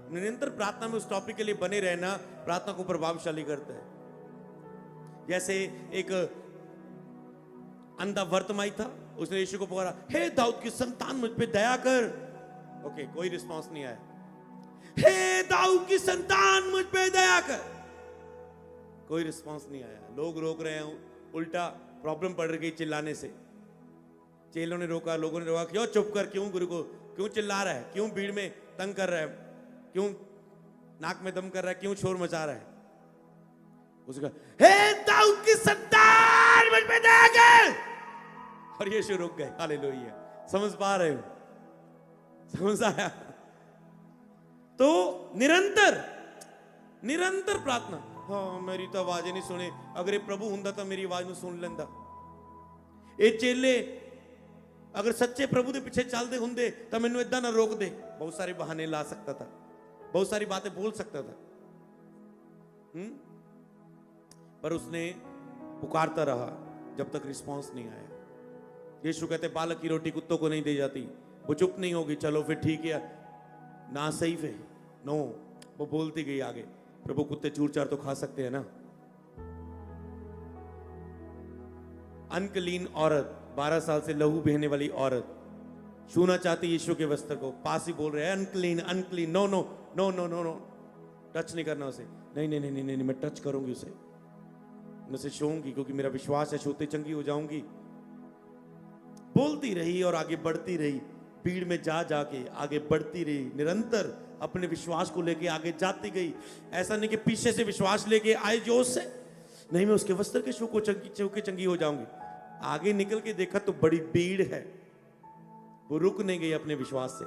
निरंतर प्रार्थना में उस टॉपिक के लिए बने रहना प्रार्थना को प्रभावशाली करता है। जैसे एक अंधा वर्तमाई था, उसने यीशु को पुकारा, हे दाऊद की संतान मुझ पे दया कर। ओके, कोई रिस्पांस नहीं आया। हे दाऊद की संतान मुझ पे दया कर, कोई रिस्पांस नहीं आया। लोग रोक रहे हैं, उल्टा प्रॉब्लम पड़ रही चिल्लाने से। चेलों ने रोका, लोगों ने रोका, क्यों चुप कर, क्यों गुरु को क्यों चिल्ला रहा है, क्यों भीड़ में तंग कर रहा है, क्यों नाक में दम कर रहा है, क्यों शोर मचा रहा है। उसका हे दाऊद की संतान मुझ पे दया कर, और यीशु रुक गए। हालेलुया। समझ पा रहे हो? समझ आया? तो निरंतर प्रार्थना। हाँ, मेरी तो आवाज नहीं सुने, अगर ये प्रभु हुंदा तो मेरी आवाज नहीं सुन लेंदा। ये चेले अगर सच्चे प्रभु के पीछे चलते होंगे तो मैनू इदा ना रोक दे। बहुत सारे बहाने ला सकता था, बहुत सारी बातें बोल सकता था, पर उसने पुकारता रहा जब तक रिस्पांस नहीं आया। यीशु कहते बालक की रोटी कुत्तों को नहीं दी जाती। वो चुप नहीं होगी, चलो फिर ठीक है ना, सही है नो, वो बोलती गई आगे, प्रभु कुत्ते चूर चार तो खा सकते हैं ना। अनक्लीन औरत, 12 साल से लहू बहने वाली औरत छूना चाहती यीशु के वस्त्र को, पास ही बोल रहे हैं unclean unclean, no no no no no no, touch नहीं करना उसे। नहीं नहीं नहीं नहीं, नहीं, नहीं मैं टच करूंगी उसे, मैं उसे छूऊंगी क्योंकि मेरा विश्वास है, छूते चंगी हो जाऊंगी। बोलती रही और आगे बढ़ती रही, भीड़ में जा जाके आगे बढ़ती रही, निरंतर अपने विश्वास को लेके आगे जाती गई। ऐसा नहीं कि पीछे से विश्वास लेके आए जोश से, नहीं मैं उसके वस्त्र के छू के चंगी हो जाऊंगी। आगे निकल के देखा तो बड़ी भीड़ है, वो रुक नहीं गई अपने विश्वास से,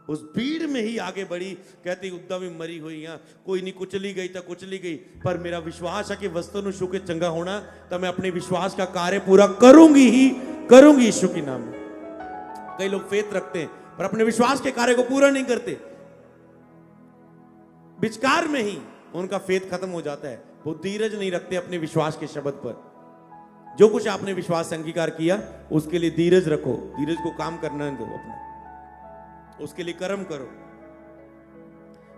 उस भीड़ में ही आगे बढ़ी। कहती उद्दा में मरी हुई यहाँ, कोई नहीं, कुचली गई तो कुचली गई, पर मेरा विश्वास है कि वस्त्र नु छू के चंगा होना, तो मैं अपने विश्वास का कार्य पूरा करूंगी ही करूंगी यीशु के नाम में। कई लोग फेथ रखते हैं पर अपने विश्वास के कार्य को पूरा नहीं करते, विचकार में ही उनका फेथ खत्म हो जाता है। वो धीरज नहीं रखते अपने विश्वास के शब्द पर। जो कुछ आपने विश्वास से अंगीकार किया उसके लिए धीरज रखो, धीरज को काम करना दो अपना, उसके लिए कर्म करो।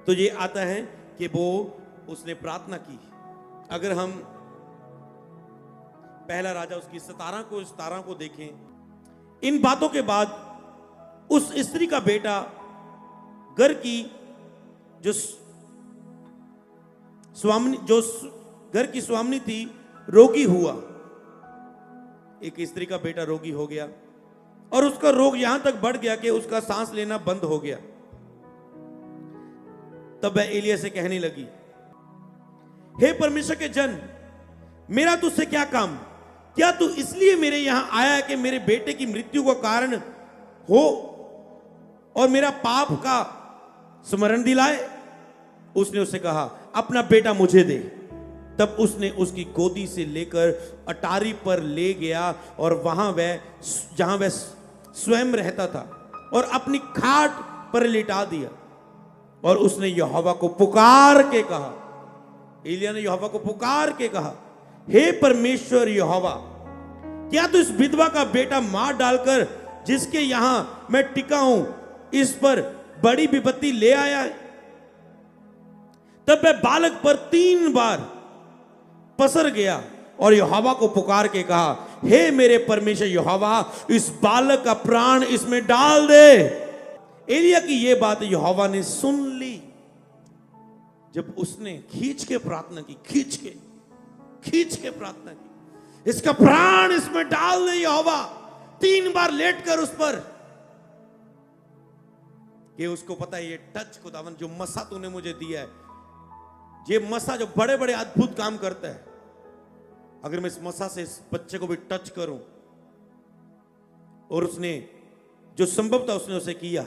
तो ये आता है कि वो उसने प्रार्थना की। अगर हम पहला राजा उसकी 17 को देखें, इन बातों के बाद उस स्त्री का बेटा घर की जो घर की स्वामिनी थी रोगी हुआ। एक स्त्री का बेटा रोगी हो गया और उसका रोग यहां तक बढ़ गया कि उसका सांस लेना बंद हो गया। तब वह एलिया से कहने लगी, हे परमेश्वर के जन, मेरा तुझसे क्या काम? क्या तू इसलिए मेरे यहां आया है कि मेरे बेटे की मृत्यु का कारण हो और मेरा पाप का स्मरण दिलाए? उसने उससे कहा, अपना बेटा मुझे दे। तब उसने उसकी गोदी से लेकर अटारी पर ले गया और वहां जहां वह स्वयं रहता था और अपनी खाट पर लिटा दिया। और उसने यहोवा को पुकार के कहा, एलिया ने यहोवा को पुकार के कहा, हे परमेश्वर यहोवा, क्या तू इस विधवा का बेटा मार डालकर जिसके यहां मैं टिका हूं इस पर बड़ी विपत्ति ले आया है? तब वह बालक पर 3 बार पसर गया और यहोवा को पुकार के कहा, हे मेरे परमेश्वर यहोवा, इस बालक का प्राण इसमें डाल दे। एलिया की यह बात यहोवा ने सुन ली। जब उसने खींच के प्रार्थना की, खींच के प्रार्थना की, इसका प्राण इसमें डाल दे यहोवा, 3 बार लेट कर उस पर, कि उसको पता है ये टच खुदावन जो मसा तूने मुझे दिया है, ये मसा जो बड़े बड़े अद्भुत काम करता है, अगर मैं इस मसा से इस बच्चे को भी टच करूं, और उसने जो संभव था उसने उसे किया।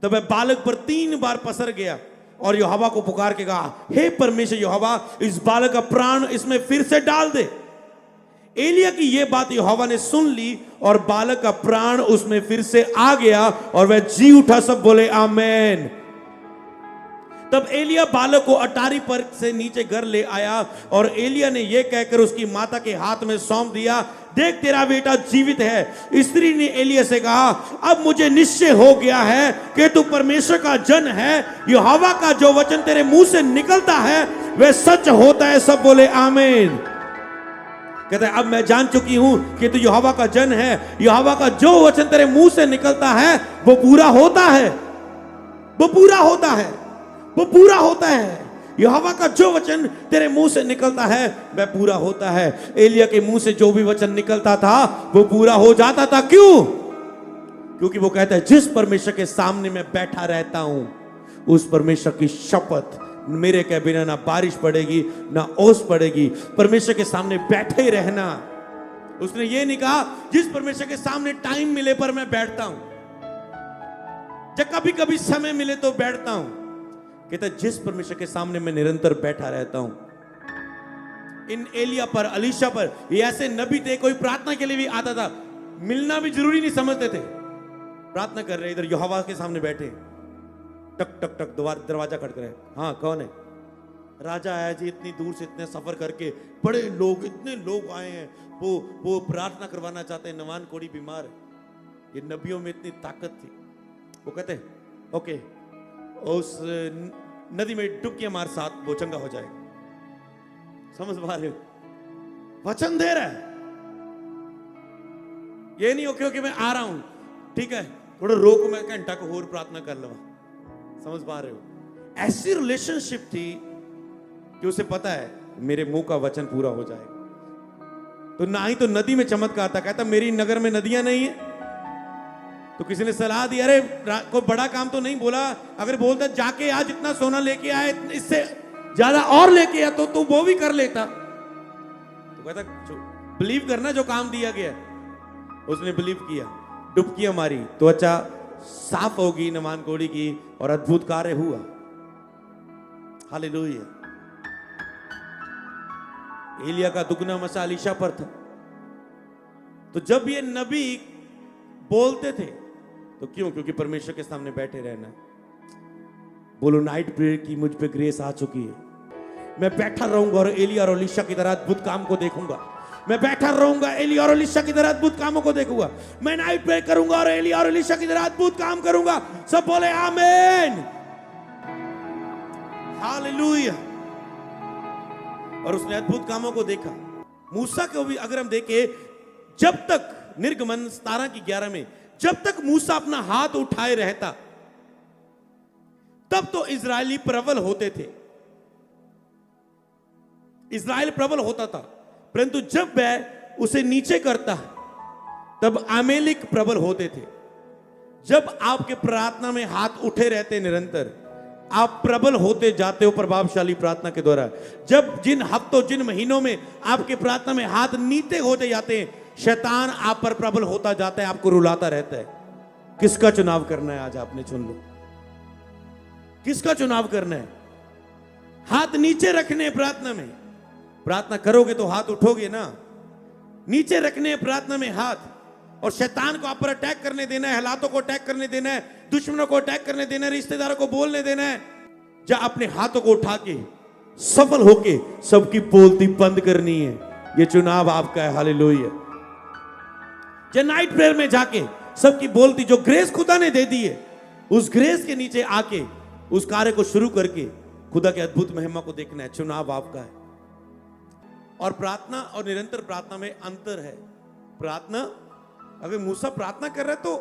तब वह बालक पर 3 बार पसर गया और यहोवा को पुकार के कहा, हे परमेश्वर यहोवा, इस बालक का प्राण इसमें फिर से डाल दे। एलिया की यह बात यहोवा ने सुन ली और बालक का प्राण उसमें फिर से आ गया और वह जी उठा। सब बोले आमेन। तब एलिया बालक को अटारी पर से नीचे घर ले आया और एलिया ने यह कहकर उसकी माता के हाथ में सौंप दिया, देख तेरा बेटा जीवित है। स्त्री ने एलिया से कहा, अब मुझे निश्चय हो गया है कि तू परमेश्वर का जन है। यहोवा का जो वचन तेरे मुंह से निकलता है वह सच होता है। सब बोले आमीन। कहता है अब मैं जान चुकी हूं कि तू यहोवा का जन है। यहोवा का जो वचन तेरे मुंह से निकलता है वो पूरा होता है, वो पूरा होता है, वो पूरा होता है। यहोवा का जो वचन तेरे मुंह से निकलता है वह पूरा होता है। एलिया के मुंह से जो भी वचन निकलता था वो पूरा हो जाता था। क्यों? क्योंकि वो कहता है जिस परमेश्वर के सामने मैं बैठा रहता हूं उस परमेश्वर की शपथ, मेरे के बिना ना बारिश पड़ेगी ना ओस पड़ेगी। परमेश्वर के सामने बैठे ही रहना। उसने ये नहीं कहा जिस परमेश्वर के सामने टाइम मिले पर मैं बैठता हूं, जब कभी कभी समय मिले तो बैठता हूं। कहता जिस परमेश्वर के सामने मैं निरंतर बैठा रहता हूं। इन एलिया पर, अलीशा पर, ये ऐसे नबी थे, कोई प्रार्थना के लिए भी आता था, मिलना भी जरूरी नहीं समझते थे। प्रार्थना कर रहे, इधर यहोवा के सामने बैठे, टक टक टक दरवाजा खटक रहे। हाँ कौन है? राजा आया जी, इतनी दूर से इतने सफर करके, बड़े लोग, इतने लोग आए हैं, वो प्रार्थना करवाना चाहते हैं। नवान कोड़ी बीमार है। ये नबियों में इतनी ताकत थी। वो कहते ओके, उस नदी में डुबकियां मार, साथ वो चंगा हो जाएगा। समझ पा रहे हो? वचन दे रहा है। ये नहीं ओके ओके मैं आ रहा हूं, ठीक है थोड़ा रोको, मैं घंटा को और प्रार्थना कर लूं। समझ पा रहे हो? ऐसी रिलेशनशिप थी कि उसे पता है मेरे मुंह का वचन पूरा हो जाएगा। तो ना ही तो नदी में चमत्कार था, कहता मेरी नगर में नदियां नहीं है। तो किसी ने सलाह दी, अरे कोई बड़ा काम तो नहीं बोला, अगर बोलता जाके आज इतना सोना लेके आए, इससे ज्यादा और लेके आ तो तू वो भी कर लेता। तो कहता बिलीव करना जो काम दिया गया। उसने बिलीव किया, डुबकियां मारी, त्वचा साफ होगी नमान कोड़ी की और अद्भुत कार्य हुआ। हालेलुया। एलिया का दुगना मसा अलीशा पर था। तो जब ये नबी बोलते थे तो क्यों? क्योंकि परमेश्वर के सामने बैठे रहना। बोलो नाइट प्रेयर की मुझ पे ग्रेस आ चुकी है। मैं बैठा रहूंगा और एलिया और अलीशा की तरह अद्भुत काम को देखूंगा। मैं बैठा रहूंगा, एलिया और अलीशा की तरह अद्भुत कामों को देखूंगा। मैं नाइट प्रेयर करूंगा और एलिया और अलीशा की तरह अद्भुत काम करूंगा। सब बोले आमीन, हालेलुया। और उसने अद्भुत कामों को देखा। मूसा को भी अगर हम देखें, जब तक निर्गमन 17:11 में जब तक मूसा अपना हाथ उठाए रहता तब तो इजरायली प्रबल होते थे, इजराइल प्रबल होता था। परंतु जब वह उसे नीचे करता तब अमेलिक प्रबल होते थे। जब आपके प्रार्थना में हाथ उठे रहते निरंतर, आप प्रबल होते जाते हो प्रभावशाली प्रार्थना के द्वारा। जब जिन हफ्तों, जिन महीनों में आपके प्रार्थना में हाथ नीचे होते जाते हैं, शैतान आप पर प्रबल होता जाता है, आपको रुलाता रहता है। किसका चुनाव करना है आज? आपने चुन लो, किसका चुनाव करना है? हाथ नीचे रखने प्रार्थना में। प्रार्थना करोगे तो हाथ उठोगे ना। नीचे रखने प्रार्थना में हाथ, और शैतान को आप पर अटैक करने देना है, हालातों को अटैक करने देना है, दुश्मनों को अटैक करने देना है, रिश्तेदारों को बोलने देना है। जा अपने हाथों को उठा के सफल होके सबकी बोलती बंद करनी है। ये चुनाव आपका है। हालेलुया। जो नाइट प्रेयर में जाके सबकी बोलती, जो ग्रेस खुदा ने दे दी है, उस ग्रेस के नीचे आके उस कार्य को शुरू करके खुदा के अद्भुत महिमा को देखना है। चुनाव आपका है। और प्रार्थना और निरंतर प्रार्थना में अंतर है। प्रार्थना, अगर मूसा प्रार्थना कर रहा है तो,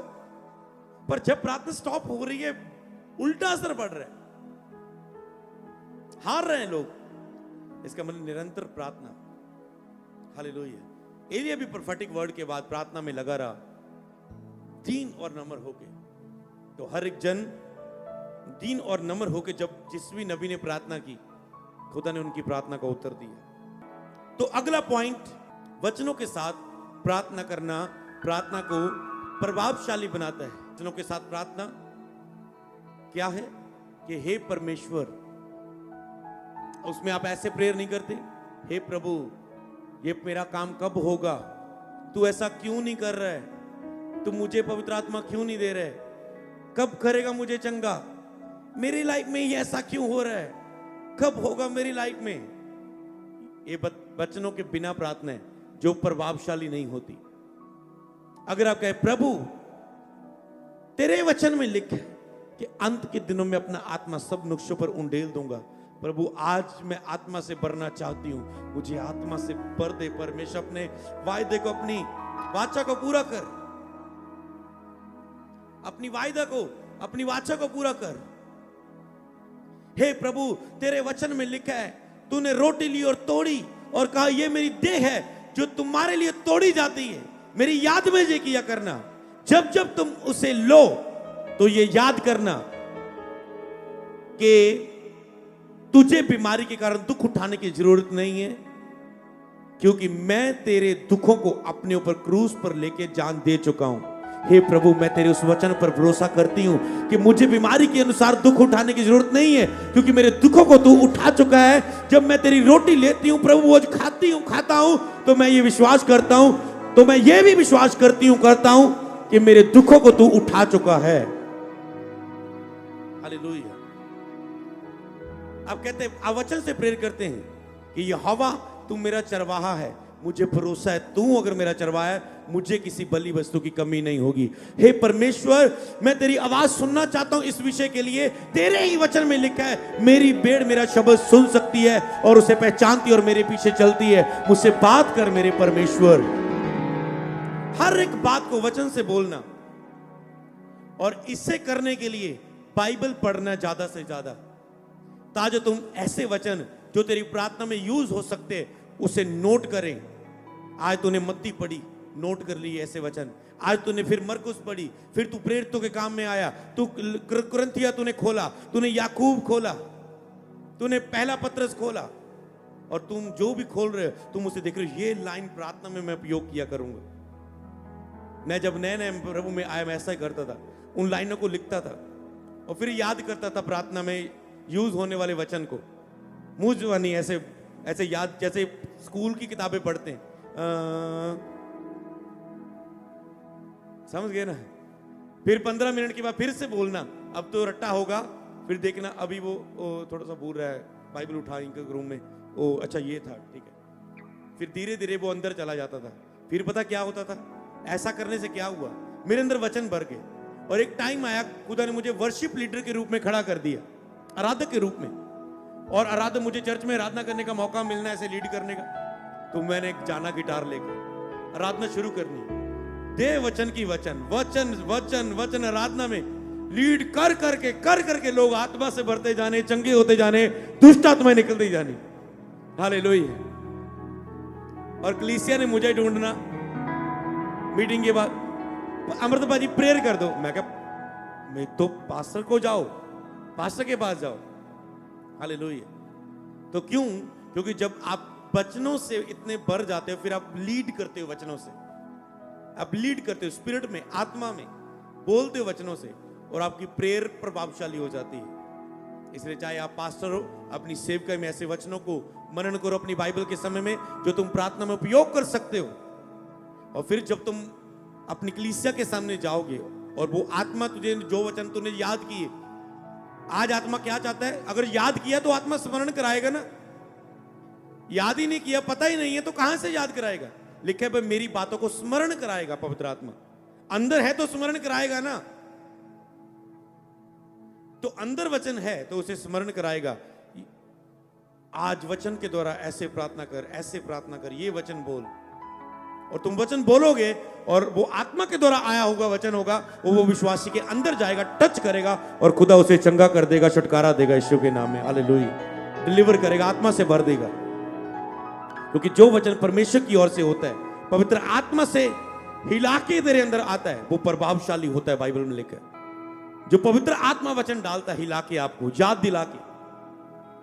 पर जब प्रार्थना स्टॉप हो रही है उल्टा असर पड़ रहा है, हार रहे हैं लोग। इसका मतलब निरंतर प्रार्थना। हालेलुया। एलिया भी प्रोफेटिक वर्ड के बाद प्रार्थना में लगा रहा, दीन और नम्र होके। तो हर एक जन दीन और नम्र होके, जब जिस भी नबी ने प्रार्थना की, खुदा ने उनकी प्रार्थना का उत्तर दिया। तो अगला पॉइंट, वचनों के साथ प्रार्थना करना प्रार्थना को प्रभावशाली बनाता है। वचनों के साथ प्रार्थना क्या है कि हे परमेश्वर, उसमें आप ऐसे प्रेयर नहीं करते, हे प्रभु ये मेरा काम कब होगा, तू ऐसा क्यों नहीं कर रहा है, तू मुझे पवित्र आत्मा क्यों नहीं दे रहे, कब करेगा मुझे चंगा, मेरी लाइफ में ये ऐसा क्यों हो रहा है, कब होगा मेरी लाइफ में। ये वचनों के बिना प्रार्थना है जो प्रभावशाली नहीं होती। अगर आप कहे प्रभु तेरे वचन में लिखा है कि अंत के दिनों में अपना आत्मा सब नुक्शों पर उंडेल दूंगा, प्रभु आज मैं आत्मा से भरना चाहती हूं, मुझे आत्मा से भर दे। परमेश्वर अपने वायदे को, अपनी वाचा को पूरा कर, अपनी वायदा को, अपनी वाचा को पूरा कर। हे प्रभु तेरे वचन में लिखा है तूने रोटी ली और तोड़ी और कहा ये मेरी देह है जो तुम्हारे लिए तोड़ी जाती है, मेरी याद में ये किया करना। जब जब तुम उसे लो तो ये याद करना कि तुझे बीमारी के कारण दुख उठाने की जरूरत नहीं है, क्योंकि मैं तेरे दुखों को अपने ऊपर क्रूस पर लेके जान दे चुका हूं। हे प्रभु मैं तेरे उस वचन पर भरोसा करती हूं कि मुझे बीमारी के अनुसार दुख उठाने की जरूरत नहीं है, क्योंकि मेरे दुखों को तू उठा चुका है। जब मैं तेरी रोटी लेती हूं प्रभु, वो खाती हूं, खाता हूं, तो मैं ये विश्वास करता हूं, तो मैं ये भी विश्वास करता हूं कि मेरे दुखों को तू उठा चुका है। हालेलुया। अब कहते हैं, वचन से प्रेरित करते हैं कि यहोवा तू मेरा चरवाहा है, मुझे भरोसा है तू अगर मेरा चरवाहा है, मुझे किसी बलि वस्तु की कमी नहीं होगी। हे परमेश्वर मैं तेरी आवाज सुनना चाहता हूं इस विषय के लिए। तेरे ही वचन में लिखा है मेरी भेड़ मेरा शब्द सुन सकती है और उसे पहचानती और मेरे पीछे चलती है। मुझसे बात कर मेरे परमेश्वर। हर एक बात को वचन से बोलना, और इसे करने के लिए बाइबल पढ़ना ज्यादा से ज्यादा, ताकि तुम ऐसे वचन जो तेरी प्रार्थना में यूज हो सकते उसे नोट करें। आज तूने मत्ती पढ़ी, नोट कर ली ऐसे वचन। आज तूने फिर मरकुस पढ़ी, फिर तू प्रेरितों के काम में आया, तू कुरिन्थिया तूने खोला, तूने याकूब खोला, तूने पहला पत्रस खोला, और तुम जो भी खोल रहे हो तुम उसे देख रहे हो, ये लाइन प्रार्थना में मैं उपयोग किया करूंगा। मैं जब नए नए प्रभु में आया मैं ऐसा ही करता था, उन लाइनों को लिखता था और फिर याद करता था प्रार्थना में यूज होने वाले वचन को। मुझ नहीं ऐसे याद, जैसे स्कूल की किताबें पढ़ते हैं, समझ गए ना। फिर 15 मिनट के बाद फिर से बोलना, अब तो रट्टा होगा, फिर देखना अभी वो थोड़ा सा भूल रहा है, बाइबल उठा इनके रूम में, ओ अच्छा ये था, ठीक है। फिर धीरे धीरे वो अंदर चला जाता था। फिर पता क्या होता था, ऐसा करने से क्या हुआ, मेरे अंदर वचन भर गए। और एक टाइम आया खुदा ने मुझे वर्शिप लीडर के रूप में खड़ा कर दिया, आराधक के रूप में, और आराधक मुझे चर्च में आराधना करने का मौका मिलना, ऐसे लीड करने का। तो मैंने जाना गिटार लेकर आराधना शुरू करनी, दे वचन की वचन वचन वचन वचन आराधना में लीड कर करके लोग आत्मा से भरते जाने, चंगे होते जाने, दुष्ट आत्माएं निकलती जानी। हालेलुया। और कलीसिया ने मुझे ढूंढना मीटिंग के बाद, अमृत भाजी प्रेयर कर दो। मैं कहा मैं तो पास्टर को जाओ, पास्टर के पास जाओ। हालेलुया। तो क्यों? क्योंकि जब आप वचनों से इतने भर जाते हो, फिर आप लीड करते हो वचनों से, आप लीड करते हो स्पिरिट में, आत्मा में, बोलते हो वचनों से, और आपकी प्रेयर प्रभावशाली हो जाती है। इसलिए चाहे आप पास्टर हो, अपनी सेवकाई में ऐसे वचनों को मनन करो अपनी बाइबल के समय में, जो तुम प्रार्थना में उपयोग कर सकते हो। और फिर जब तुम अपनी कलीसिया के सामने जाओगे और वो आत्मा तुझे जो वचन तूने याद किए, आज आत्मा क्या चाहता है, अगर याद किया तो आत्मा स्मरण कराएगा ना। याद ही नहीं किया, पता ही नहीं है, तो कहां से याद कराएगा। लिखा है मेरी बातों को स्मरण कराएगा पवित्र आत्मा। अंदर है तो स्मरण कराएगा ना। तो अंदर वचन है तो उसे स्मरण कराएगा। आज वचन के द्वारा ऐसे प्रार्थना कर, ऐसे प्रार्थना कर, ये वचन बोल, और तुम वचन बोलोगे और वो आत्मा के द्वारा आया होगा वचन होगा, वो विश्वासी के अंदर जाएगा, टच करेगा, और खुदा उसे चंगा कर देगा, छुटकारा देगा यीशु के नाम में। हालेलुया। डिलीवर करेगा, आत्मा से भर देगा। क्योंकि जो वचन परमेश्वर की ओर से होता है, पवित्र आत्मा से हिला के तेरे अंदर आता है, वो प्रभावशाली होता है। बाइबल में लिखा है जो पवित्र आत्मा वचन डालता है हिला के, आपको याद दिला के,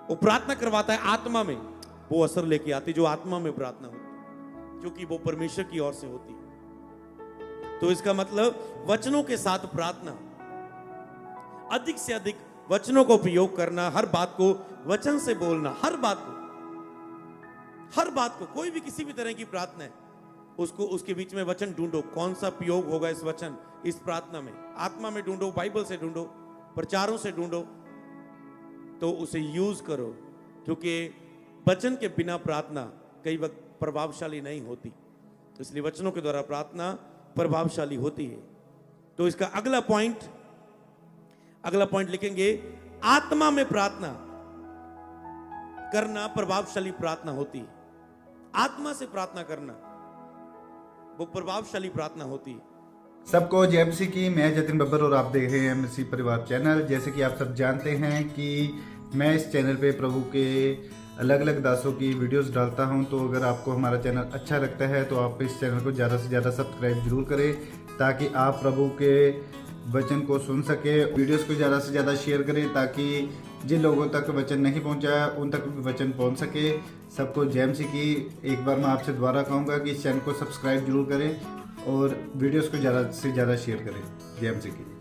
वो प्रार्थना करवाता है आत्मा में, वो असर लेके आती जो आत्मा में प्रार्थना होती है, क्योंकि वो परमेश्वर की ओर से होती है। तो इसका मतलब वचनों के साथ प्रार्थना, अधिक से अधिक वचनों का उपयोग करना, हर बात को वचन से बोलना, हर बात को, कोई भी किसी भी तरह की प्रार्थना है उसको, उसके बीच में वचन ढूंढो, कौन सा उपयोग होगा इस वचन, इस प्रार्थना में, आत्मा में ढूंढो, बाइबल से ढूंढो, प्रचारों से ढूंढो, तो उसे यूज करो, क्योंकि वचन के बिना प्रार्थना कई वक्त प्रभावशाली नहीं होती, इसलिए वचनों के द्वारा प्रार्थना प्रभावशाली होती है। तो इसका अगला पॉइंट लिखेंगे, आत्मा में प्रार्थना करना प्रभावशाली प्रार्थना होती है। आत्मा से प्रार्थना करना वो प्रभावशाली प्रार्थना होती है। सबको जय मसीह की। मैं जतिन बब्बर और आप देख रहे हैं मसीह परिवार चैनल। जैसे कि आप सब जानते हैं कि मैं इस चैनल पे प्रभु के अलग अलग दासों की वीडियोस डालता हूं, तो अगर आपको हमारा चैनल अच्छा लगता है तो आप इस चैनल को ज़्यादा से ज़्यादा सब्सक्राइब जरूर करें, ताकि आप प्रभु के वचन को सुन सके। वीडियोस को ज़्यादा से ज़्यादा शेयर करें, ताकि जिन लोगों तक वचन नहीं पहुंचा उन तक भी वचन पहुंच सके। सबको जय मसीह की। एक बार मैं आपसे दोबारा कहूँगा कि इस चैनल को सब्सक्राइब जरूर करें और वीडियोस को ज़्यादा से ज़्यादा शेयर करें। जय मसीह की।